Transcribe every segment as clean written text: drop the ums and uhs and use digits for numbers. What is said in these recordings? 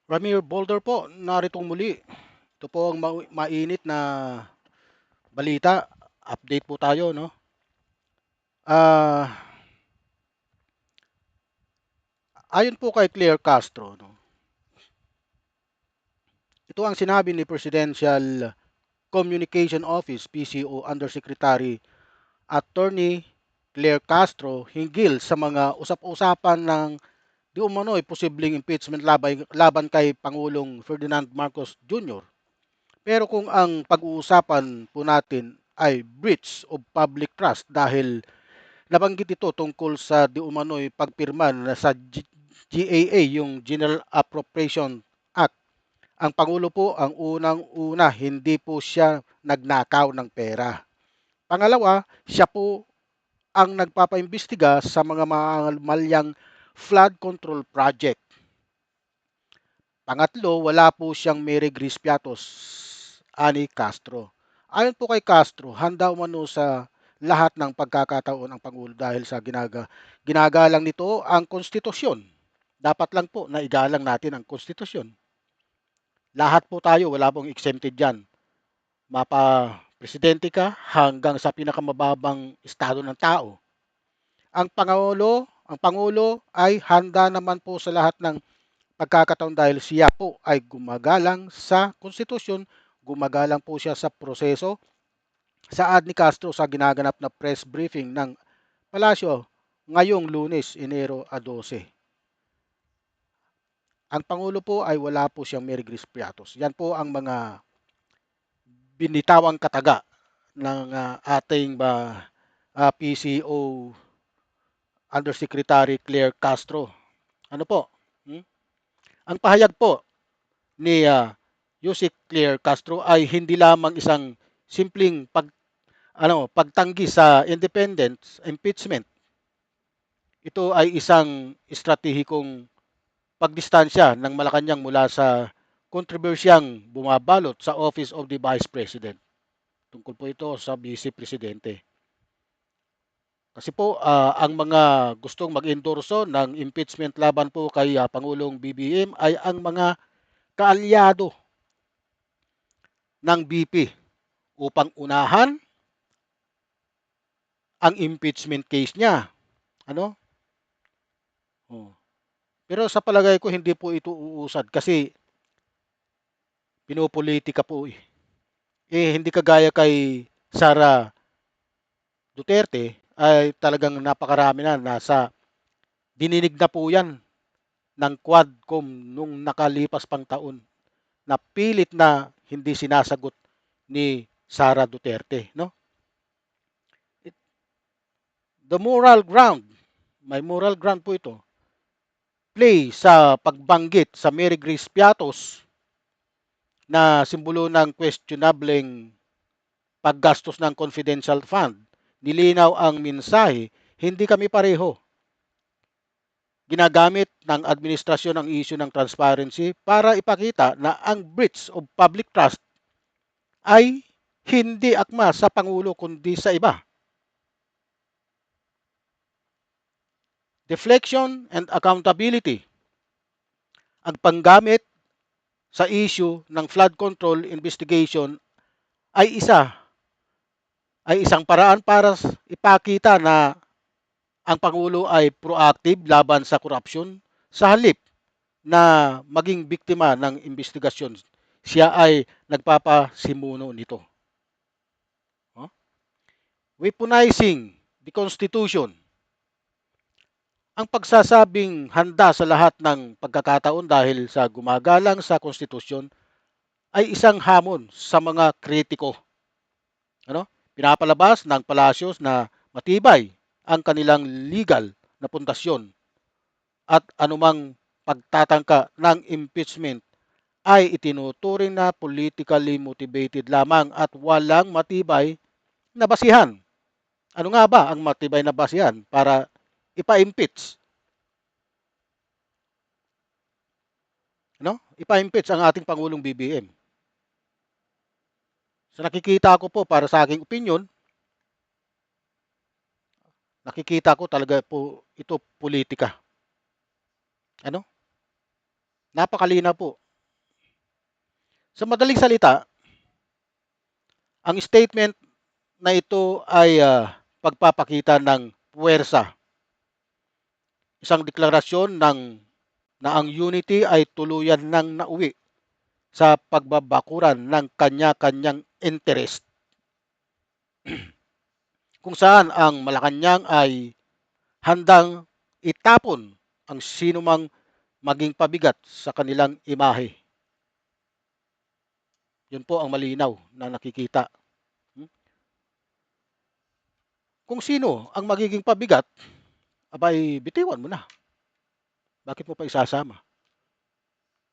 Ramir Boulder po, naritong muli. Ito po ang mainit na balita. Update po tayo, no? Ah, ayon po kay Claire Castro, no? Ito ang sinabi ni Presidential Communication Office PCO Undersecretary Attorney Claire Castro hinggil sa mga usap-usapan ng di umano'y posibleng impeachment laban kay Pangulong Ferdinand Marcos Jr. Pero kung ang pag-uusapan po natin ay breach of public trust dahil nabanggit ito tungkol sa di umano'y pagpirma na sa GAA, yung General Appropriation Act. Ang Pangulo po ang unang-una, hindi po siya nagnakaw ng pera. Pangalawa, siya po ang nagpapaimbestiga sa mga malyang flood control project. Pangatlo, wala po siyang Mary Grace Piatos, ani Castro. Ayon po kay Castro, handa umano sa lahat ng pagkakataon ang Pangulo dahil sa ginagalang nito ang konstitusyon. Dapat lang po na igalang natin ang konstitusyon. Lahat po tayo, wala pong exempted dyan. Mapa presidente ka hanggang sa pinakamababang estado ng tao. Ang Pangulo ay handa naman po sa lahat ng pagkakataon dahil siya po ay gumagalang sa konstitusyon, gumagalang po siya sa proseso. Saad ni Castro sa ginaganap na press briefing ng Palasyo ngayong Lunes, Enero 12. Ang Pangulo po ay wala po siyang Mary Grace Piatos. Yan po ang mga binitawang kataga ng ating PCO Undersecretary Claire Castro. Ano po? Hmm? Ang pahayag po ni Yusek Claire Castro ay hindi lamang isang simpleng pagtanggi sa independence impeachment. Ito ay isang estratehikong pagdistansya ng Malacanang mula sa kontrobersyang bumabalot sa Office of the Vice President. Tungkol po ito sa Vice Presidente. Kasi po ang mga gustong mag-endorso ng impeachment laban po kay Pangulong BBM ay ang mga kaalyado ng BP upang unahan ang impeachment case niya. Ano? Oh. Pero sa palagay ko hindi po ito uusad kasi pinopolitika po eh. Hindi kagaya kay Sara Duterte ay talagang napakarami na nasa dininig na po yan ng Quadcom nung nakalipas pang taon na pilit na hindi sinasagot ni Sara Duterte, no? The moral ground, may moral ground po ito. Play sa pagbanggit sa Mary Grace Piatos na simbolo ng questionableng paggastos ng confidential fund. Nilinaw ang mensahe, hindi kami pareho. Ginagamit ng administrasyon ang issue ng transparency para ipakita na ang breach of public trust ay hindi akma sa Pangulo kundi sa iba. Deflection and accountability. Ang panggamit sa issue ng flood control investigation ay isang paraan para ipakita na ang Pangulo ay proactive laban sa korupsyon sa halip na maging biktima ng investigasyon. Siya ay nagpapasimuno nito. Huh? Weaponizing the Constitution. Ang pagsasabing handa sa lahat ng pagkakataon dahil sa gumagalang sa konstitusyon ay isang hamon sa mga kritiko. Ano? Pinapalabas ng Palacios na matibay ang kanilang legal na pundasyon at anumang pagtatangka ng impeachment ay itinuturing na politically motivated lamang at walang matibay na basihan. Ano nga ba ang matibay na basihan para ipa-impeach? No? Ipa-impeach ang ating Pangulong BBM. So nakikita ko po para sa aking opinion, nakikita ko talaga po ito politika. Ano? Napakalinaw po. Sa madaling salita, ang statement na ito ay pagpapakita ng puwersa. Isang deklarasyon na ang unity ay tuluyan ng nauwi sa pagbabakuran ng kanya-kanyang interest. Kung saan ang Malacanang ay handang itapon ang sinumang maging pabigat sa kanilang imahe. Yun po ang malinaw na nakikita. Kung sino ang magiging pabigat, abay bitiwan mo na. Bakit mo pa isasama?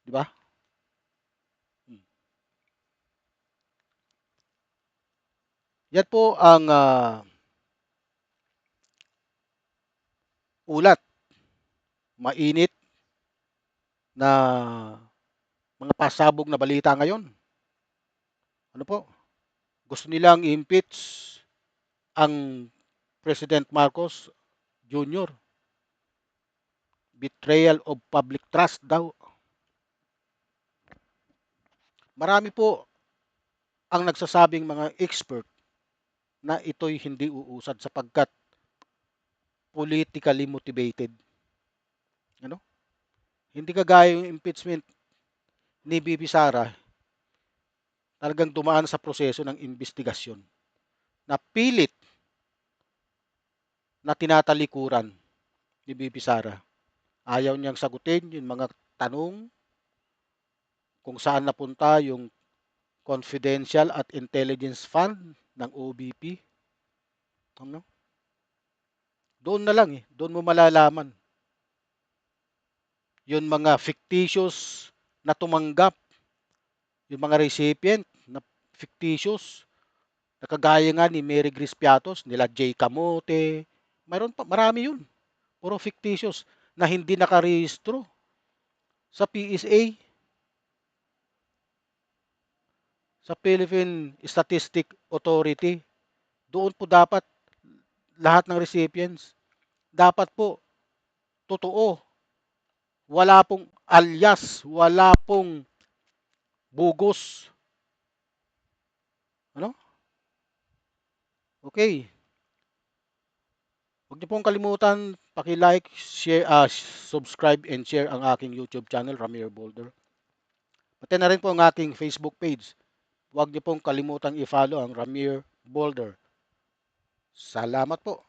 Di ba? Yan po ang ulat, mainit na mga pasabog na balita ngayon. Ano po? Gusto nilang i-impeach ang President Marcos Jr. Betrayal of public trust daw. Marami po ang nagsasabing mga expert na ito'y hindi uusad sapagkat politically motivated. Ano? Hindi kagaya yung impeachment ni Bibi Sara, talagang dumaan sa proseso ng investigasyon na pilit na tinatalikuran ni Bibi Sara. Ayaw niyang sagutin yung mga tanong kung saan napunta yung confidential at intelligence fund ng OBP. Ano? Doon na lang doon mo malalaman. Yung mga fictitious na tumanggap, yung mga recipient na fictitious, na kagaya nga ni Mary Grace Piatos, nila Jay Camote, mayroon pa, marami yun. Puro fictitious na hindi nakarehistro sa PSA, sa Philippine Statistic Authority. Doon po dapat lahat ng recipients, dapat po totoo. Wala pong alias, wala pong bugos. Ano? Okay. Huwag niyo pong kalimutan paki-like, share, subscribe and share ang aking YouTube channel, Ramir Boulder. Pati na rin po ang aking Facebook page. Huwag niyo pong kalimutang i-follow ang Ramir Boulder. Salamat po.